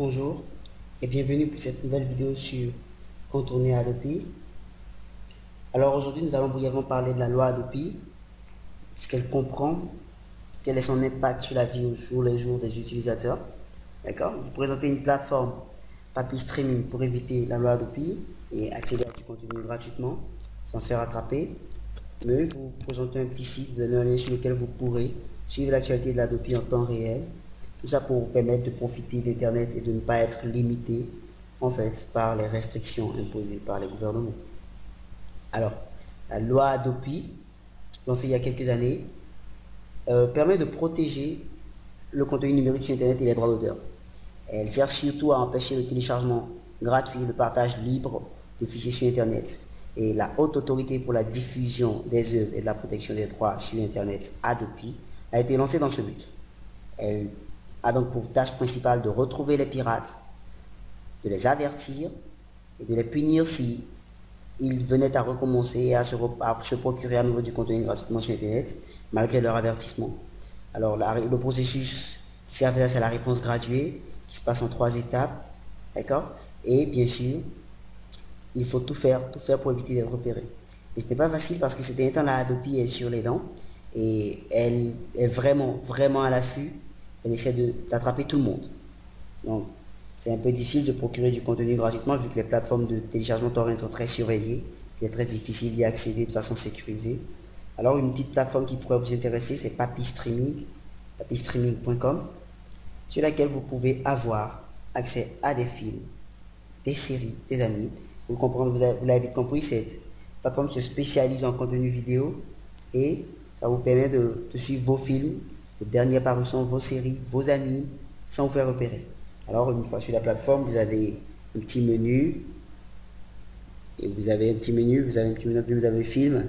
Bonjour et bienvenue pour cette nouvelle vidéo sur contourner Adopi. Alors aujourd'hui nous allons brièvement parler de la loi Adopi, ce qu'elle comprend, quel est son impact sur la vie au jour le jour des utilisateurs. D'accord. Vous présentez une plateforme Papy Streaming pour éviter la loi Adopi et accéder à du contenu gratuitement sans se faire attraper. Mais vous présentez un petit site, vous donnez un lien sur lequel vous pourrez suivre l'actualité de l'Adopi en temps réel. Tout ça pour vous permettre de profiter d'Internet et de ne pas être limité en fait par les restrictions imposées par les gouvernements. Alors, la loi Adopi, lancée il y a quelques années, permet de protéger le contenu numérique sur Internet et les droits d'auteur. Elle sert surtout à empêcher le téléchargement gratuit, le partage libre de fichiers sur Internet. Et la Haute Autorité pour la diffusion des œuvres et de la protection des droits sur Internet, Adopi, a été lancée dans ce but. Elle a donc pour tâche principale de retrouver les pirates, de les avertir et de les punir si ils venaient à recommencer et à se procurer à nouveau du contenu gratuitement sur Internet, malgré leur avertissement. Alors le processus qui sert à faire ça, c'est la réponse graduée, qui se passe en 3 étapes, d'accord. Et bien sûr, il faut tout faire pour éviter d'être repéré. Mais ce n'est pas facile parce que ces derniers temps, la Adopi est sur les dents et elle est vraiment à l'affût. Elle essaie d'attraper tout le monde. Donc, c'est un peu difficile de procurer du contenu gratuitement vu que les plateformes de téléchargement torrent sont très surveillées. Il est très difficile d'y accéder de façon sécurisée. Alors, une petite plateforme qui pourrait vous intéresser, c'est Papy Streaming, papystreaming.com, sur laquelle vous pouvez avoir accès à des films, des séries, des animes. Vous l'avez vite compris, cette plateforme se spécialise en contenu vidéo et ça vous permet de suivre vos films, vos dernières parutions, vos séries, vos animes, sans vous faire repérer. Alors, une fois sur la plateforme, vous avez un petit menu. Et vous avez un petit menu, vous avez le film,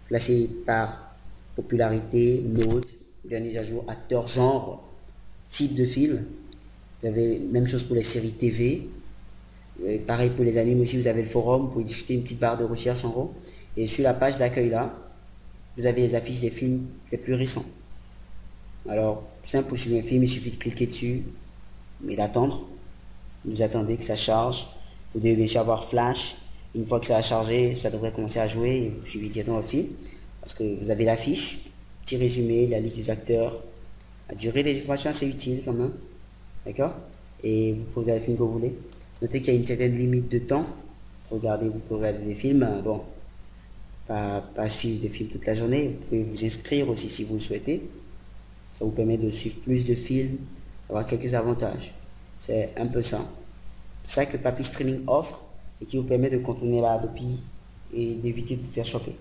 classé par popularité, note, dernier à jour, acteur, genre, type de film. Vous avez même chose pour les séries TV. Et pareil pour les animes aussi, vous avez le forum, vous pouvez discuter une petite barre de recherche en gros. Et sur la page d'accueil là, vous avez les affiches des films les plus récents. Alors, simple pour suivre un film, il suffit de cliquer dessus et d'attendre. Vous attendez que ça charge. Vous devez bien sûr avoir Flash. Une fois que ça a chargé, ça devrait commencer à jouer et vous suivez directement votre film. Parce que vous avez l'affiche, petit résumé, la liste des acteurs, la durée des informations assez utile quand même. D'accord. Et vous pouvez regarder le film que vous voulez. Notez qu'il y a une certaine limite de temps. Regardez, vous pouvez regarder des films. Bon, pas suivre des films toute la journée. Vous pouvez vous inscrire aussi si vous le souhaitez. Ça vous permet de suivre plus de films, d'avoir quelques avantages. C'est un peu ça. C'est ça que Papy Streaming offre et qui vous permet de contourner la Adopi et d'éviter de vous faire choper.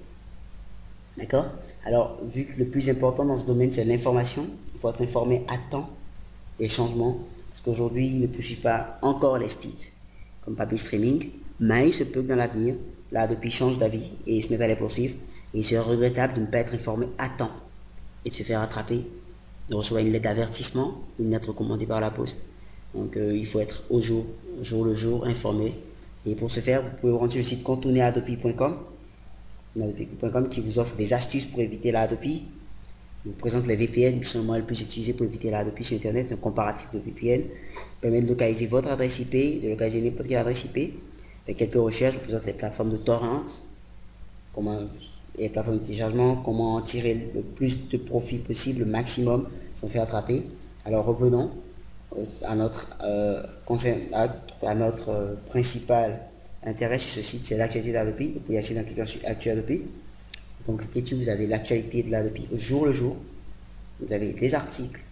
D'accord. Alors, vu que le plus important dans ce domaine, c'est l'information, il faut être informé à temps des changements. Parce qu'aujourd'hui, ils ne poursuivent pas encore les sites comme Papy Streaming, mais il se peut que dans l'avenir, la Adopi change d'avis et se mette à les poursuivre. Et il serait regrettable de ne pas être informé à temps et de se faire attraper, de recevoir une lettre d'avertissement, une lettre recommandée par la poste. Donc il faut être au jour le jour, informé. Et pour ce faire, vous pouvez vous rendre sur le site contourneadopi.com qui vous offre des astuces pour éviter la Adopi. Il vous présente les VPN qui sont les moyens les plus utilisés pour éviter la Adopi sur Internet, un comparatif de VPN. Il permet de localiser votre adresse IP, de localiser n'importe quelle adresse IP. Avec quelques recherches, je vous présente les plateformes de torrents, les plateformes de téléchargement, comment en tirer le plus de profit possible, le maximum, sans faire attraper. Alors revenons à notre principal intérêt sur ce site, c'est l'actualité de l'Adopi. Vous pouvez accéder en cliquant sur Actu Adopi. Donc cliquez dessus, vous avez l'actualité de l'Adopi au jour le jour. Vous avez des articles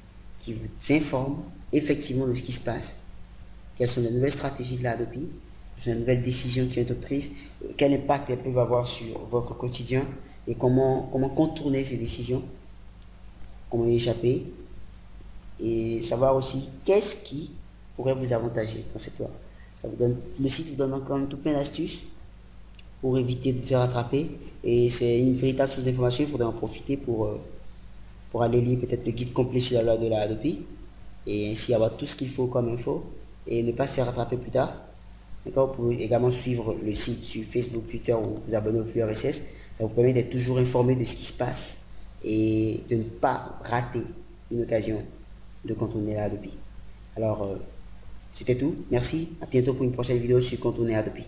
qui vous informent effectivement de ce qui se passe. Quelles sont les nouvelles stratégies de l'Adopi, quelles sont les nouvelles décisions qui ont été prises, quel impact elles peuvent avoir sur votre quotidien et comment contourner ces décisions, comment y échapper. Et savoir aussi qu'est-ce qui pourrait vous avantager dans cette loi. Le site vous donne encore tout plein d'astuces pour éviter de vous faire attraper. Et c'est une véritable source d'information. Il faudrait en profiter pour aller lire peut-être le guide complet sur la loi de la Adopi. Et ainsi avoir tout ce qu'il faut comme info et ne pas se faire attraper plus tard. D'accord. Vous pouvez également suivre le site sur Facebook, Twitter ou vous abonner au flux RSS. Ça vous permet d'être toujours informé de ce qui se passe et de ne pas rater une occasion de contourner la Adopi. Alors, C'était tout. Merci. À bientôt pour une prochaine vidéo sur Contourner Adobe.